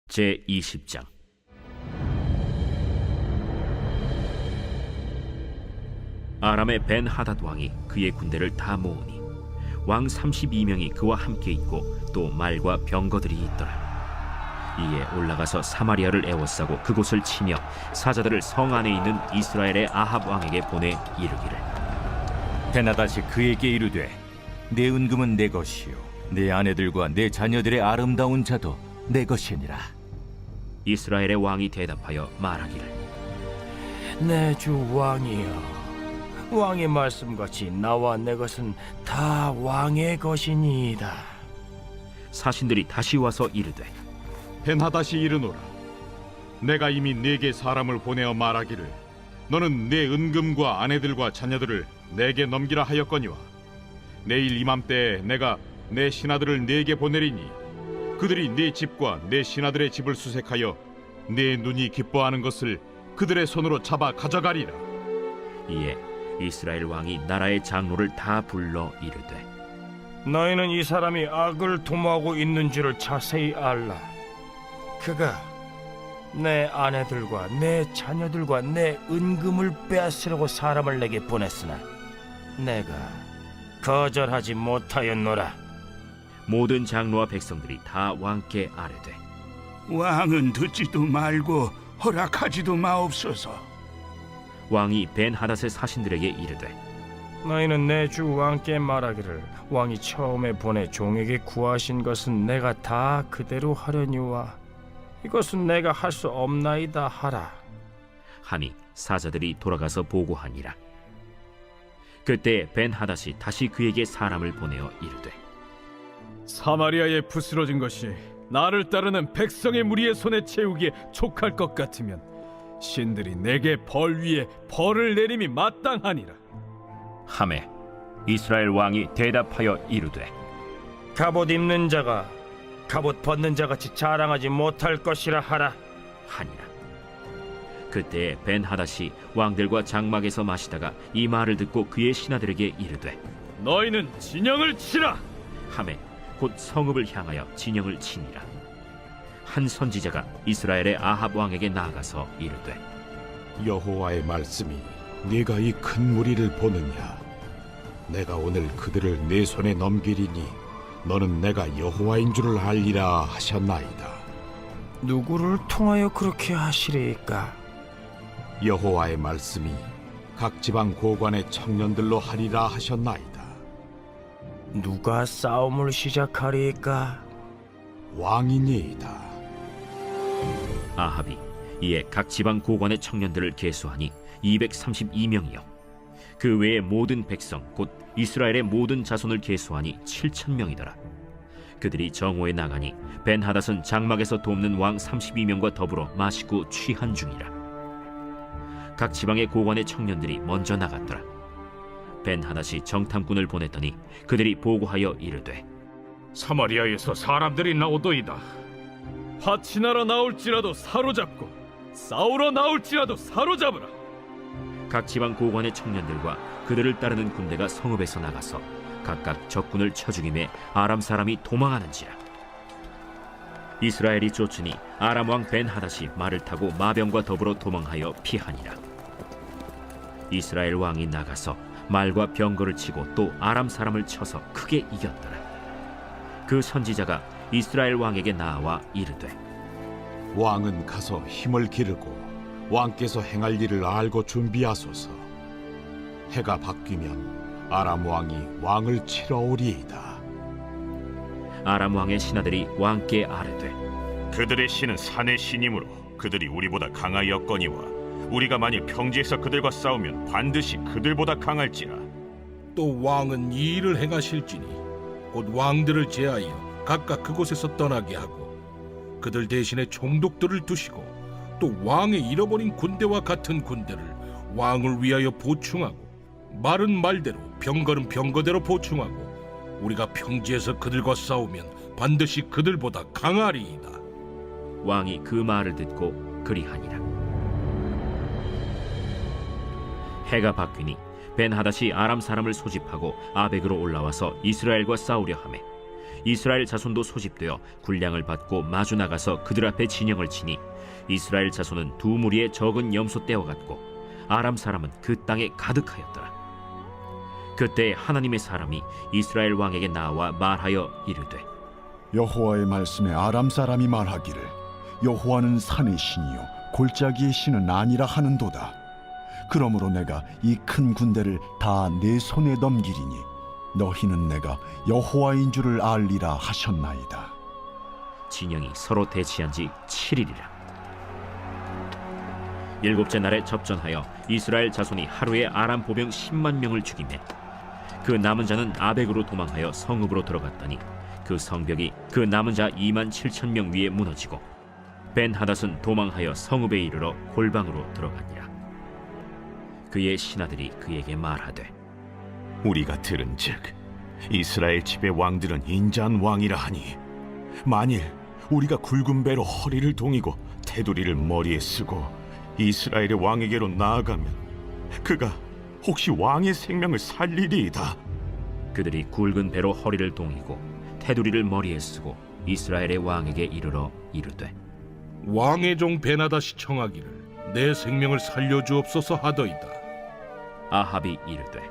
제20장. 아람의 벤하닷 왕이 그의 군대를 다 모으니 왕 32명이 그와 함께 있고 또 말과 병거들이 있더라. 이에 올라가서 사마리아를 에워싸고 그곳을 치며 사자들을 성 안에 있는 이스라엘의 아합 왕에게 보내 이르기를, 벤하닷이 그에게 이르되, 내 은금은 내 것이요 내 아내들과 내 자녀들의 아름다운 자도 내 것이니라. 이스라엘의 왕이 대답하여 말하기를, 내 주 왕이여, 왕의 말씀같이 나와 내 것은 다 왕의 것이니이다. 사신들이 다시 와서 이르되, 벤하닷이 이르노라, 내가 이미 네게 사람을 보내어 말하기를 너는 내 은금과 아내들과 자녀들을 내게 넘기라 하였거니와, 내일 이맘때에 내가 내 신하들을 네게 보내리니 그들이 네 집과 내 신하들의 집을 수색하여 내 눈이 기뻐하는 것을 그들의 손으로 잡아 가져가리라. 이에 이스라엘 왕이 나라의 장로를 다 불러 이르되, 너희는 이 사람이 악을 도모하고 있는 줄을 자세히 알라. 그가 내 아내들과 내 자녀들과 내 은금을 빼앗으려고 사람을 내게 보냈으나 내가 거절하지 못하였노라. 모든 장로와 백성들이 다 왕께 아뢰되, 왕은 듣지도 말고 허락하지도 마옵소서. 왕이 벤하닷의 사신들에게 이르되, 너희는 내 주 왕께 말하기를, 왕이 처음에 보내 종에게 구하신 것은 내가 다 그대로 하려니와 이것은 내가 할 수 없나이다 하라. 하니 사자들이 돌아가서 보고하니라. 그때 벤하닷이 다시 그에게 사람을 보내어 이르되, 사마리아에 부스러진 것이 나를 따르는 백성의 무리의 손에 채우기에 족할 것 같으면 신들이 내게 벌 위에 벌을 내림이 마땅하니라. 하매 이스라엘 왕이 대답하여 이르되, 갑옷 입는 자가 갑옷 벗는 자같이 자랑하지 못할 것이라 하라. 하니라. 그때 벤하닷이 왕들과 장막에서 마시다가 이 말을 듣고 그의 신하들에게 이르되, 너희는 진영을 치라. 하매 곧 성읍을 향하여 진영을 치니라. 한 선지자가 이스라엘의 아합 왕에게 나아가서 이르되, 여호와의 말씀이 네가 이 큰 무리를 보느냐? 내가 오늘 그들을 내 손에 넘기리니 너는 내가 여호와인 줄을 알리라 하셨나이다. 누구를 통하여 그렇게 하시리까? 여호와의 말씀이 각 지방 고관의 청년들로 하리라 하셨나이다. 누가 싸움을 시작하리까? 왕이니이다. 아합이 이에 각 지방 고관의 청년들을 계수하니 232명이요 그 외의 모든 백성 곧 이스라엘의 모든 자손을 계수하니 7,000명이더라. 그들이 정오에 나가니 벤하닷은 장막에서 돕는 왕 32명과 더불어 마시고 취한 중이라. 각 지방의 고관의 청년들이 먼저 나갔더라. 벤하닷이 정탐꾼을 보냈더니 그들이 보고하여 이르되, 사마리아에서 사람들이 나오도이다. 파치나러 나올지라도 사로잡고 싸우러 나올지라도 사로잡으라. 각 지방 고관의 청년들과 그들을 따르는 군대가 성읍에서 나가서 각각 적군을 쳐 죽임에 아람 사람이 도망하는지라. 이스라엘이 쫓으니 아람 왕 벤하닷이 말을 타고 마병과 더불어 도망하여 피하니라. 이스라엘 왕이 나가서 말과 병거를 치고 또 아람 사람을 쳐서 크게 이겼더라. 그 선지자가 이스라엘 왕에게 나와 이르되, 왕은 가서 힘을 기르고 왕께서 행할 일을 알고 준비하소서. 해가 바뀌면 아람 왕이 왕을 치러 오리이다. 아람 왕의 신하들이 왕께 아뢰되, 그들의 신은 산의 신이므로 그들이 우리보다 강하였거니와 우리가 만일 평지에서 그들과 싸우면 반드시 그들보다 강할지라. 또 왕은 이 일을 행하실지니 곧 왕들을 제하여 각각 그곳에서 떠나게 하고 그들 대신에 총독들을 두시고 또 왕의 잃어버린 군대와 같은 군대를 왕을 위하여 보충하고 말은 말대로 병거는 병거대로 보충하고 우리가 평지에서 그들과 싸우면 반드시 그들보다 강하리이다. 왕이 그 말을 듣고 그리하니라. 해가 바뀌니 벤하닷이 아람 사람을 소집하고 아벡으로 올라와서 이스라엘과 싸우려 하매 이스라엘 자손도 소집되어 군량을 받고 마주 나가서 그들 앞에 진영을 치니 이스라엘 자손은 두 무리의 적은 염소 떼와 같고 아람 사람은 그 땅에 가득하였더라. 그때 하나님의 사람이 이스라엘 왕에게 나와 말하여 이르되 여호와의 말씀에 아람 사람이 말하기를 여호와는 산의 신이요 골짜기의 신은 아니라 하는도다. 그러므로 내가 이 큰 군대를 다 내 손에 넘기리니 너희는 내가 여호와인 줄을 알리라 하셨나이다. 진영이 서로 대치한 지 7일이라. 일곱째 날에 접전하여 이스라엘 자손이 하루에 아람 보병 10만 명을 죽이매 그 남은 자는 아벡으로 도망하여 성읍으로 들어갔더니 그 성벽이 그 남은 자 2만 7천 명 위에 무너지고 벤하닷은 도망하여 성읍에 이르러 골방으로 들어갔니라. 그의 신하들이 그에게 말하되 우리가 들은즉 이스라엘 집의 왕들은 인자한 왕이라 하니 만일 우리가 굵은 배로 허리를 동이고 테두리를 머리에 쓰고 이스라엘의 왕에게로 나아가면 그가 혹시 왕의 생명을 살리리이다. 그들이 굵은 배로 허리를 동이고 테두리를 머리에 쓰고 이스라엘의 왕에게 이르러 이르되 왕의 종 베나닷이 청하기를 내 생명을 살려주옵소서 하더이다. 아합이 이르되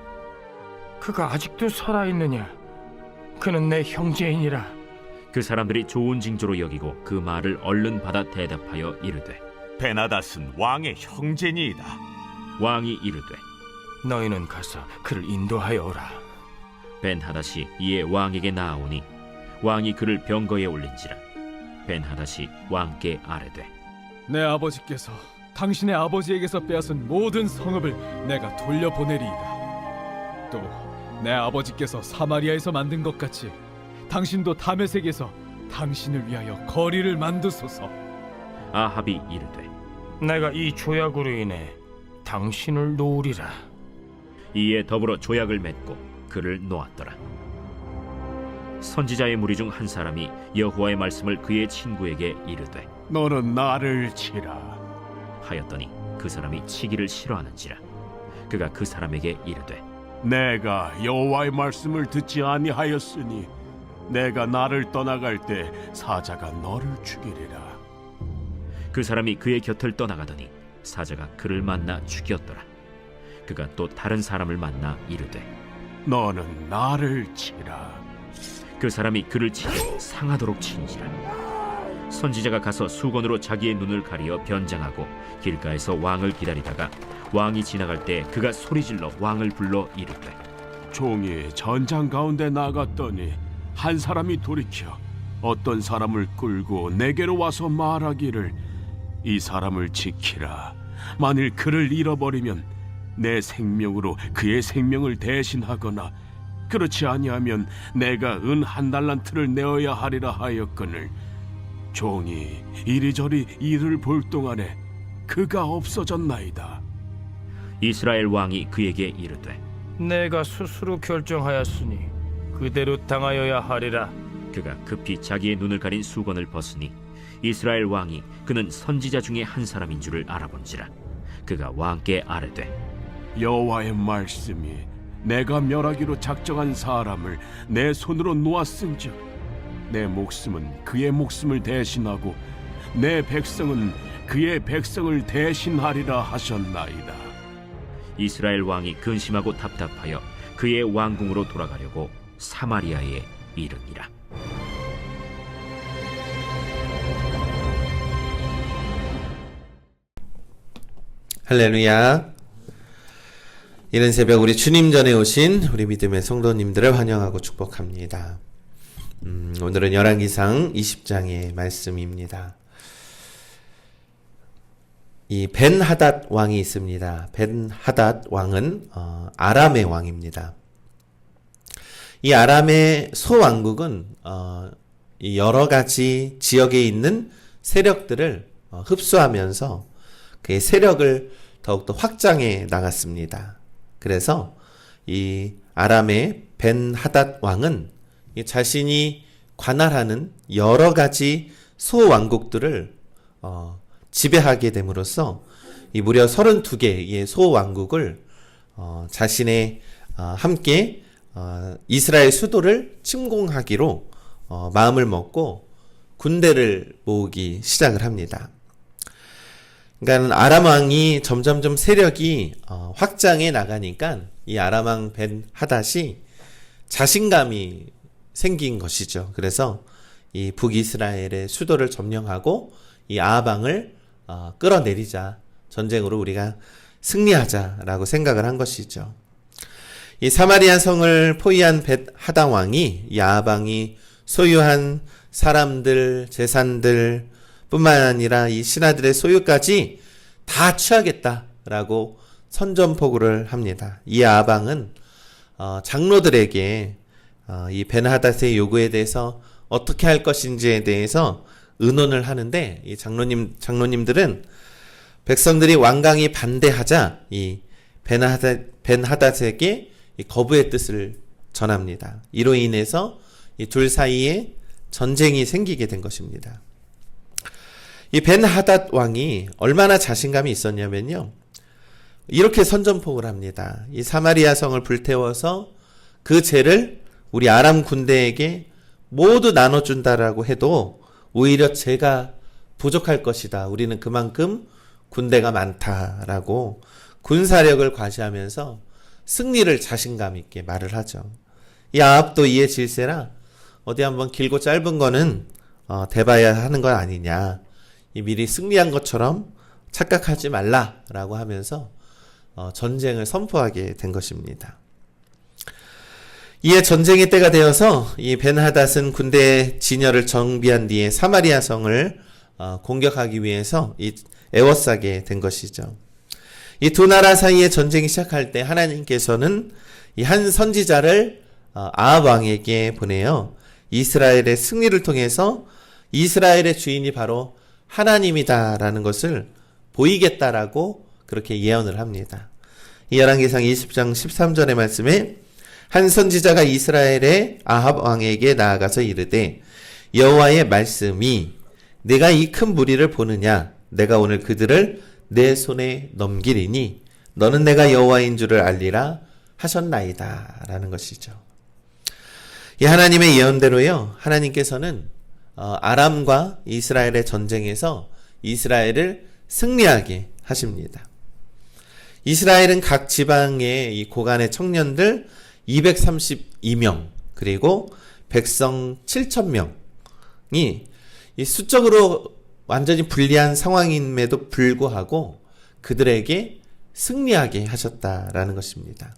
그가 아직도 살아있느냐? 그는 내 형제이니라. 그 사람들이 좋은 징조로 여기고 그 말을 얼른 받아 대답하여 이르되 베나닷은 왕의 형제니이다. 왕이 이르되 너희는 가서 그를 인도하여 오라. 벤하닷이 이에 왕에게 나아오니 왕이 그를 병거에 올린지라. 벤하닷이 왕께 아뢰되 내 아버지께서 당신의 아버지에게서 빼앗은 모든 성읍을 내가 돌려보내리이다. 또 내 아버지께서 사마리아에서 만든 것 같이 당신도 다메섹에서 당신을 위하여 거리를 만드소서. 아합이 이르되 내가 이 조약으로 인해 당신을 놓으리라. 이에 더불어 조약을 맺고 그를 놓았더라. 선지자의 무리 중 한 사람이 여호와의 말씀을 그의 친구에게 이르되 너는 나를 치라. 하였더니 그 사람이 치기를 싫어하는지라. 그가 그 사람에게 이르되 내가 여호와의 말씀을 듣지 아니하였으니 내가 나를 떠나갈 때 사자가 너를 죽이리라. 그 사람이 그의 곁을 떠나가더니 사자가 그를 만나 죽였더라. 그가 또 다른 사람을 만나 이르되 너는 나를 치라. 그 사람이 그를 치되 상하도록 친지라. 선지자가 가서 수건으로 자기의 눈을 가리어 변장하고 길가에서 왕을 기다리다가 왕이 지나갈 때 그가 소리질러 왕을 불러 이르되 종이 전장 가운데 나갔더니 한 사람이 돌이켜 어떤 사람을 끌고 내게로 와서 말하기를 이 사람을 지키라. 만일 그를 잃어버리면 내 생명으로 그의 생명을 대신하거나 그렇지 아니하면 내가 은 1달란트를 내어야 하리라 하였거늘 종이 이리저리 이를 볼 동안에 그가 없어졌나이다. 이스라엘 왕이 그에게 이르되 내가 스스로 결정하였으니 그대로 당하여야 하리라. 그가 급히 자기의 눈을 가린 수건을 벗으니 이스라엘 왕이 그는 선지자 중에 한 사람인 줄을 알아본지라. 그가 왕께 아뢰되 여호와의 말씀이 내가 멸하기로 작정한 사람을 내 손으로 놓았은즉 내 목숨은 그의 목숨을 대신하고 내 백성은 그의 백성을 대신하리라 하셨나이다. 이스라엘 왕이 근심하고 답답하여 그의 왕궁으로 돌아가려고 사마리아에 이르니라. 할렐루야. 이른 새벽 우리 주님 전에 오신 우리 믿음의 성도님들을 환영하고 축복합니다. 오늘은 열왕기상 20장의 말씀입니다. 이 벤하닷 왕이 있습니다. 벤하닷 왕은 아람의 왕입니다. 이 아람의 소왕국은 여러 가지 지역에 있는 세력들을 흡수하면서 그의 세력을 더욱더 확장해 나갔습니다. 그래서 이 아람의 벤하닷 왕은 자신이 관할하는 여러 가지 소왕국들을 지배하게 됨으로써 이 무려 32개의 소왕국을 자신의 함께 이스라엘 수도를 침공하기로 마음을 먹고 군대를 모으기 시작을 합니다. 그러니까 아람 왕이 점점점 세력이 확장해 나가니까 이 아람 왕 벤 하닷이 자신감이 생긴 것이죠. 그래서 이 북이스라엘의 수도를 점령하고 이 아합왕을 끌어내리자, 전쟁으로 우리가 승리하자라고 생각을 한 것이죠. 이 사마리아 성을 포위한 벳 하단 왕이 이 아합왕이 소유한 사람들, 재산들 뿐만 아니라 이 신하들의 소유까지 다 취하겠다라고 선전포고를 합니다. 이 아합왕은 장로들에게 이 벤하닷의 요구에 대해서 어떻게 할 것인지에 대해서 의논을 하는데, 이 장로님들은 백성들이 완강히 반대하자 이 벤하닷에게 이 거부의 뜻을 전합니다. 이로 인해서 이 둘 사이에 전쟁이 생기게 된 것입니다. 이 벤하닷 왕이 얼마나 자신감이 있었냐면요, 이렇게 선전포고를 합니다. 이 사마리아 성을 불태워서 그 죄를 우리 아람 군대에게 모두 나눠준다라고 해도 오히려 제가 부족할 것이다. 우리는 그만큼 군대가 많다라고 군사력을 과시하면서 승리를 자신감 있게 말을 하죠. 이 아합도 이에 질세라 어디 한번 길고 짧은 거는 대봐야 하는 건 아니냐. 이 미리 승리한 것처럼 착각하지 말라라고 하면서 전쟁을 선포하게 된 것입니다. 이에 전쟁의 때가 되어서 이 벤하닷은 군대 진열을 정비한 뒤에 사마리아 성을 공격하기 위해서 에워싸게 된 것이죠. 이 두 나라 사이의 전쟁이 시작할 때 하나님께서는 이 한 선지자를 아합 왕에게 보내요. 이스라엘의 승리를 통해서 이스라엘의 주인이 바로 하나님이다라는 것을 보이겠다라고 그렇게 예언을 합니다. 이 열왕기상 20장 13절의 말씀에 한 선지자가 이스라엘의 아합 왕에게 나아가서 이르되 여호와의 말씀이 내가 이 큰 무리를 보느냐, 내가 오늘 그들을 내 손에 넘기리니 너는 내가 여호와인 줄을 알리라 하셨나이다 라는 것이죠. 이 하나님의 예언대로요, 하나님께서는 아람과 이스라엘의 전쟁에서 이스라엘을 승리하게 하십니다. 이스라엘은 각 지방의 이 고관의 청년들 232명 그리고 백성 7,000명이 이 수적으로 완전히 불리한 상황임에도 불구하고 그들에게 승리하게 하셨다라는 것입니다.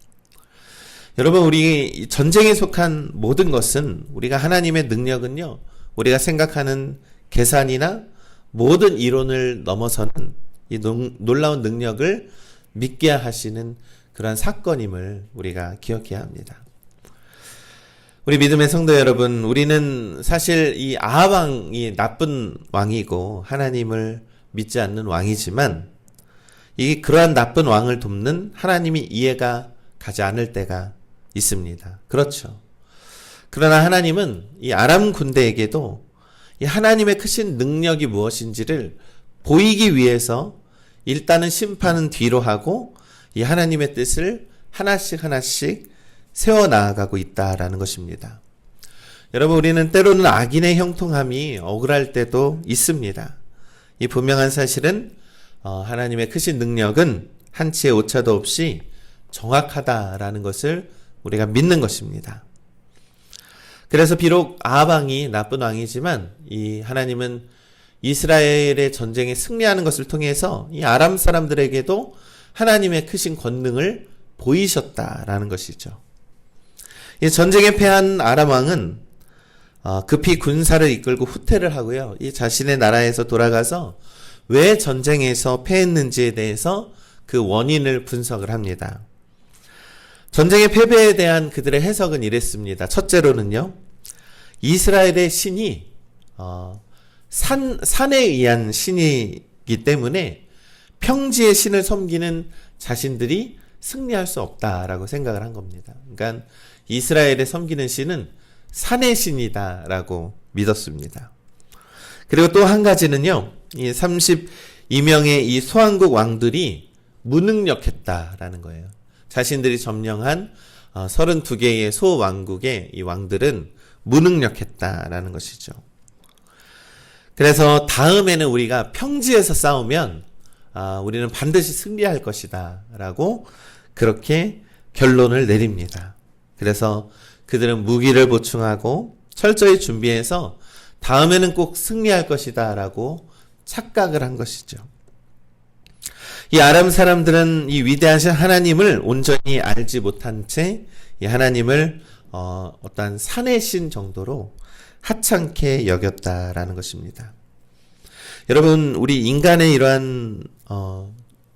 여러분, 우리 전쟁에 속한 모든 것은, 우리가 하나님의 능력은요, 우리가 생각하는 계산이나 모든 이론을 넘어서는 이 놀라운 능력을 믿게 하시는 그러한 사건임을 우리가 기억해야 합니다. 우리 믿음의 성도 여러분, 우리는 사실 이 아합 왕이 나쁜 왕이고 하나님을 믿지 않는 왕이지만 그러한 나쁜 왕을 돕는 하나님이 이해가 가지 않을 때가 있습니다. 그렇죠. 그러나 하나님은 이 아람 군대에게도 이 하나님의 크신 능력이 무엇인지를 보이기 위해서 일단은 심판은 뒤로 하고 이 하나님의 뜻을 하나씩 세워나가고 있다라는 것입니다. 여러분, 우리는 때로는 악인의 형통함이 억울할 때도 있습니다. 이 분명한 사실은 하나님의 크신 능력은 한치의 오차도 없이 정확하다라는 것을 우리가 믿는 것입니다. 그래서 비록 아합 왕이 나쁜 왕이지만 이 하나님은 이스라엘의 전쟁에 승리하는 것을 통해서 이 아람 사람들에게도 하나님의 크신 권능을 보이셨다라는 것이죠. 이 전쟁에 패한 아람 왕은 급히 군사를 이끌고 후퇴를 하고요, 이 자신의 나라에서 돌아가서 왜 전쟁에서 패했는지에 대해서 그 원인을 분석을 합니다. 전쟁의 패배에 대한 그들의 해석은 이랬습니다. 첫째로는요, 이스라엘의 신이 산에 의한 신이기 때문에 평지의 신을 섬기는 자신들이 승리할 수 없다라고 생각을 한 겁니다. 그러니까 이스라엘의 섬기는 신은 산의 신이다라고 믿었습니다. 그리고 또 한 가지는요, 이 32명의 이 소환국 왕들이 무능력했다라는 거예요. 자신들이 점령한 32개의 소왕국의 이 왕들은 무능력했다라는 것이죠. 그래서 다음에는 우리가 평지에서 싸우면 우리는 반드시 승리할 것이다 라고 그렇게 결론을 내립니다. 그래서 그들은 무기를 보충하고 철저히 준비해서 다음에는 꼭 승리할 것이다 라고 착각을 한 것이죠. 이 아람 사람들은 이 위대하신 하나님을 온전히 알지 못한 채 이 하나님을 어떠한 산의 신 정도로 하찮게 여겼다라는 것입니다. 여러분, 우리 인간의 이러한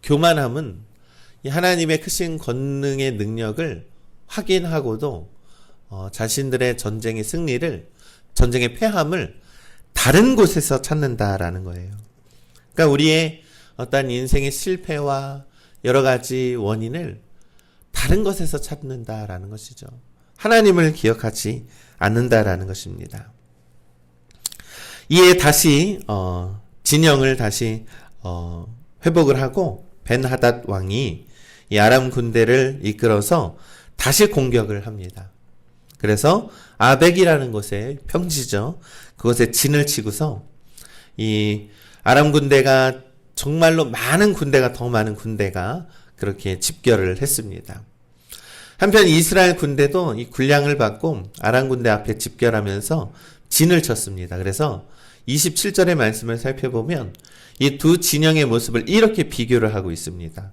교만함은 이 하나님의 크신 권능의 능력을 확인하고도 자신들의 전쟁의 승리를, 전쟁의 패함을 다른 곳에서 찾는다라는 거예요. 그러니까 우리의 어떤 인생의 실패와 여러 가지 원인을 다른 것에서 찾는다라는 것이죠. 하나님을 기억하지 않는다라는 것입니다. 이에 다시 진영을 다시 회복을 하고 벤하닷 왕이 이 아람 군대를 이끌어서 다시 공격을 합니다. 그래서 아벡이라는 곳에, 평지죠, 그곳에 진을 치고서 이 아람 군대가 정말로 많은 군대가, 더 많은 군대가 그렇게 집결을 했습니다. 한편 이스라엘 군대도 이 군량을 받고 아람 군대 앞에 집결하면서 진을 쳤습니다. 그래서 27절의 말씀을 살펴보면 이 두 진영의 모습을 이렇게 비교를 하고 있습니다.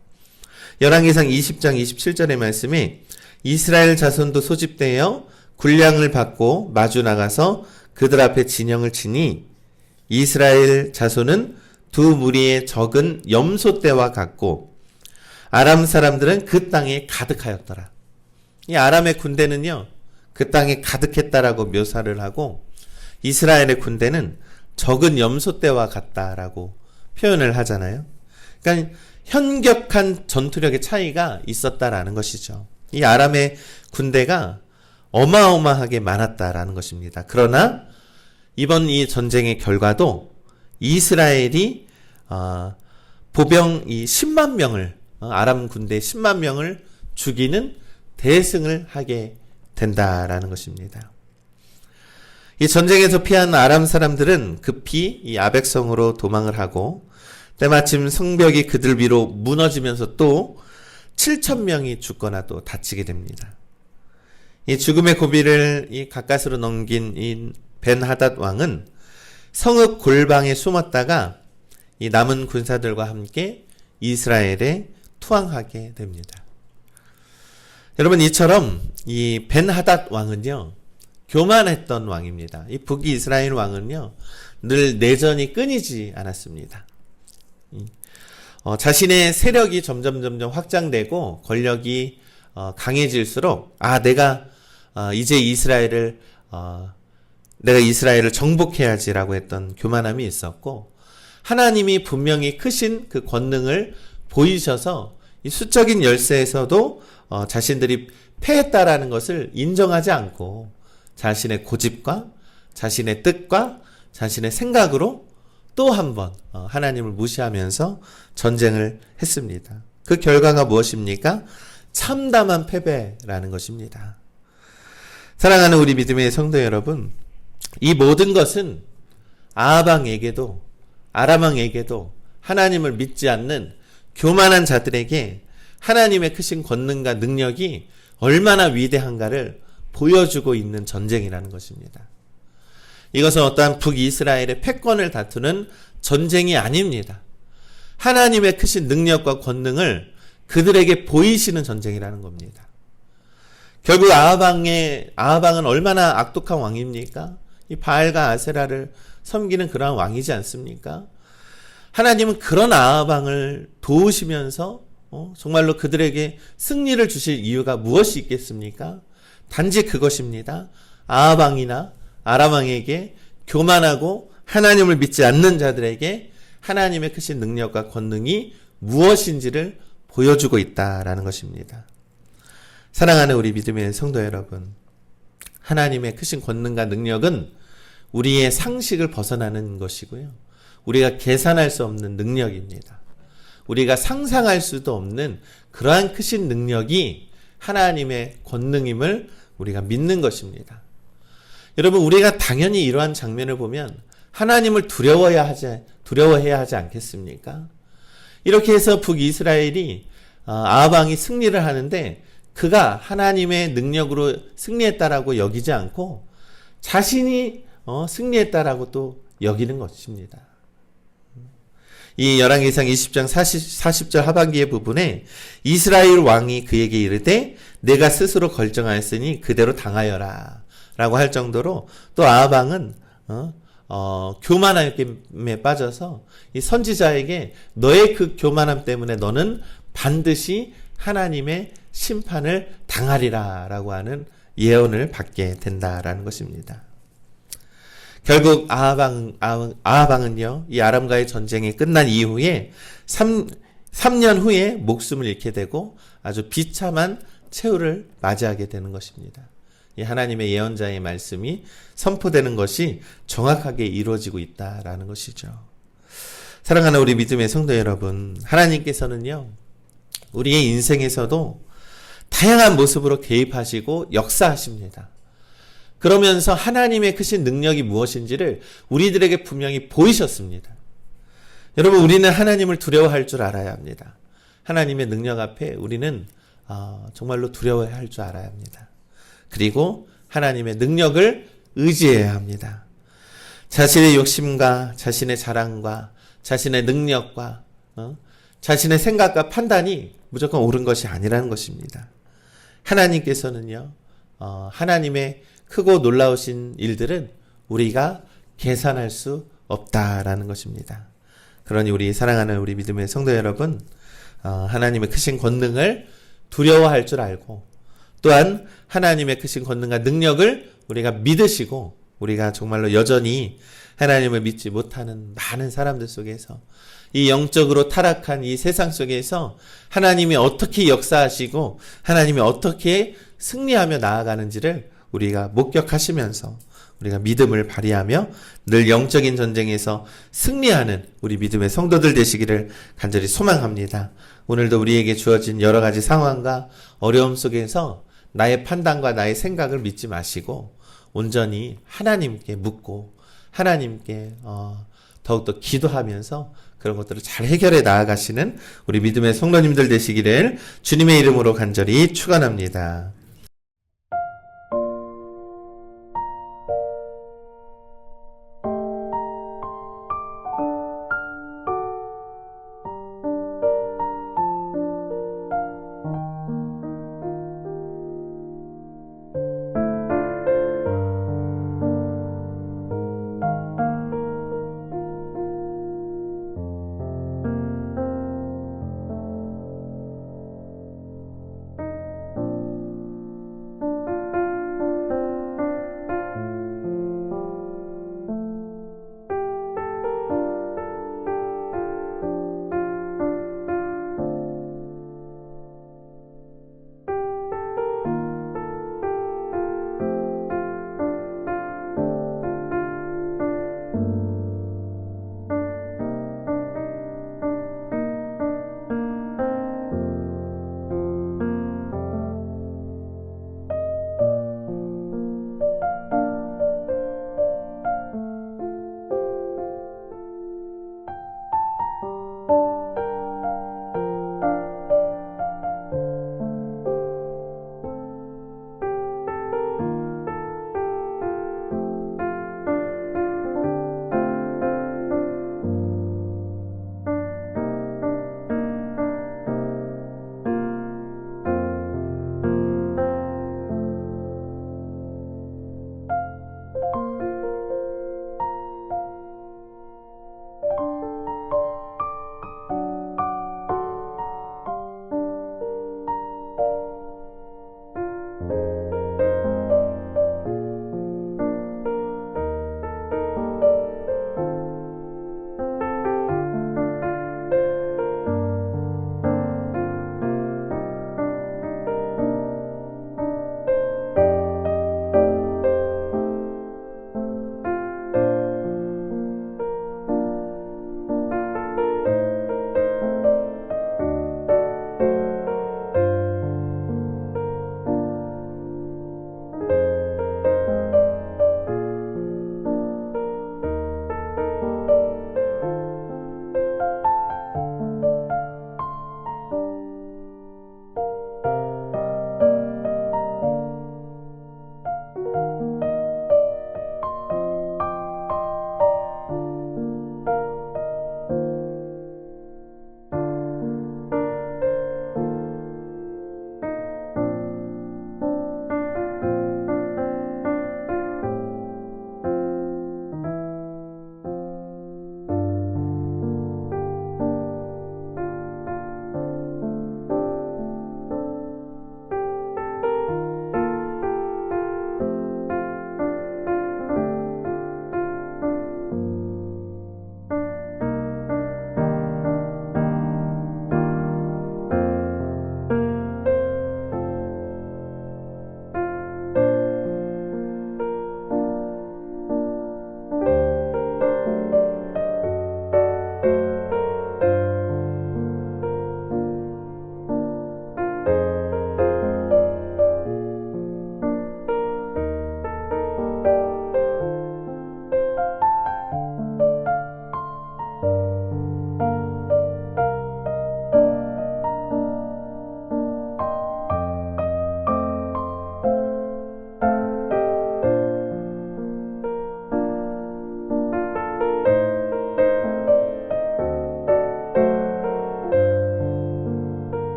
열왕기상 20장 27절의 말씀에 이스라엘 자손도 소집되어 군량을 받고 마주 나가서 그들 앞에 진영을 치니 이스라엘 자손은 두 무리의 적은 염소떼와 같고 아람 사람들은 그 땅에 가득하였더라. 이 아람의 군대는요, 그 땅에 가득했다라고 묘사를 하고 이스라엘의 군대는 적은 염소떼와 같다라고 표현을 하잖아요. 그러니까 현격한 전투력의 차이가 있었다라는 것이죠. 이 아람의 군대가 어마어마하게 많았다라는 것입니다. 그러나 이번 이 전쟁의 결과도 이스라엘이 보병 이 10만 명을, 아람 군대 10만 명을 죽이는 대승을 하게 된다라는 것입니다. 이 전쟁에서 피한 아람 사람들은 급히 이 아벡성으로 도망을 하고 때마침 성벽이 그들 위로 무너지면서 또 7,000명이 죽거나 또 다치게 됩니다. 이 죽음의 고비를 이 가까스로 넘긴 이 벤하닷 왕은 성읍 골방에 숨었다가 이 남은 군사들과 함께 이스라엘에 투항하게 됩니다. 여러분, 이처럼 이 벤하닷 왕은요, 교만했던 왕입니다. 이 북이스라엘 왕은요, 늘 내전이 끊이지 않았습니다. 자신의 세력이 점점 확장되고 권력이 강해질수록 내가 이제 내가 이스라엘을 정복해야지라고 했던 교만함이 있었고, 하나님이 분명히 크신 그 권능을 보이셔서 이 수적인 열세에서도 자신들이 패했다라는 것을 인정하지 않고 자신의 고집과 자신의 뜻과 자신의 생각으로 또 한 번 하나님을 무시하면서 전쟁을 했습니다. 그 결과가 무엇입니까? 참담한 패배라는 것입니다. 사랑하는 우리 믿음의 성도 여러분, 이 모든 것은 아합왕에게도 아람왕에게도 하나님을 믿지 않는 교만한 자들에게 하나님의 크신 권능과 능력이 얼마나 위대한가를 보여주고 있는 전쟁이라는 것입니다. 이것은 어떠한 북이스라엘의 패권을 다투는 전쟁이 아닙니다. 하나님의 크신 능력과 권능을 그들에게 보이시는 전쟁이라는 겁니다. 결국 아합왕은 얼마나 악독한 왕입니까? 이 바알과 아세라를 섬기는 그러한 왕이지 않습니까? 하나님은 그런 아합왕을 도우시면서 정말로 그들에게 승리를 주실 이유가 무엇이 있겠습니까? 단지 그것입니다. 아합왕이나 아람왕에게 교만하고 하나님을 믿지 않는 자들에게 하나님의 크신 능력과 권능이 무엇인지를 보여주고 있다라는 것입니다. 사랑하는 우리 믿음의 성도 여러분, 하나님의 크신 권능과 능력은 우리의 상식을 벗어나는 것이고요, 우리가 계산할 수 없는 능력입니다. 우리가 상상할 수도 없는 그러한 크신 능력이 하나님의 권능임을 우리가 믿는 것입니다. 여러분, 우리가 당연히 이러한 장면을 보면 하나님을 두려워해야 하지 않겠습니까? 이렇게 해서 북이스라엘이 아합 왕이 승리를 하는데 그가 하나님의 능력으로 승리했다라고 여기지 않고 자신이 승리했다라고 또 여기는 것입니다. 이 열왕기상 20장 40절 하반기의 부분에 이스라엘 왕이 그에게 이르되 내가 스스로 결정하였으니 그대로 당하여라 라고 할 정도로 또 아합 왕은 교만함에 빠져서 이 선지자에게 너의 그 교만함 때문에 너는 반드시 하나님의 심판을 당하리라 라고 하는 예언을 받게 된다라는 것입니다. 결국 아합왕은요, 이 아람과의 전쟁이 끝난 이후에 3년 후에 목숨을 잃게 되고 아주 비참한 최후를 맞이하게 되는 것입니다. 이 하나님의 예언자의 말씀이 선포되는 것이 정확하게 이루어지고 있다라는 것이죠. 사랑하는 우리 믿음의 성도 여러분, 하나님께서는요, 우리의 인생에서도 다양한 모습으로 개입하시고 역사하십니다. 그러면서 하나님의 크신 능력이 무엇인지를 우리들에게 분명히 보이셨습니다. 여러분, 우리는 하나님을 두려워할 줄 알아야 합니다. 하나님의 능력 앞에 우리는 정말로 두려워해야 할 줄 알아야 합니다. 그리고 하나님의 능력을 의지해야 합니다. 자신의 욕심과 자신의 자랑과 자신의 능력과 자신의 생각과 판단이 무조건 옳은 것이 아니라는 것입니다. 하나님께서는요, 하나님의 크고 놀라우신 일들은 우리가 계산할 수 없다라는 것입니다. 그러니 우리 사랑하는 우리 믿음의 성도 여러분, 하나님의 크신 권능을 두려워할 줄 알고 또한 하나님의 크신 권능과 능력을 우리가 믿으시고 우리가 정말로 여전히 하나님을 믿지 못하는 많은 사람들 속에서 이 영적으로 타락한 이 세상 속에서 하나님이 어떻게 역사하시고 하나님이 어떻게 승리하며 나아가는지를 우리가 목격하시면서 우리가 믿음을 발휘하며 늘 영적인 전쟁에서 승리하는 우리 믿음의 성도들 되시기를 간절히 소망합니다. 오늘도 우리에게 주어진 여러 가지 상황과 어려움 속에서 나의 판단과 나의 생각을 믿지 마시고 온전히 하나님께 묻고 하나님께 더욱더 기도하면서 그런 것들을 잘 해결해 나아가시는 우리 믿음의 성도님들 되시기를 주님의 이름으로 간절히 축원합니다.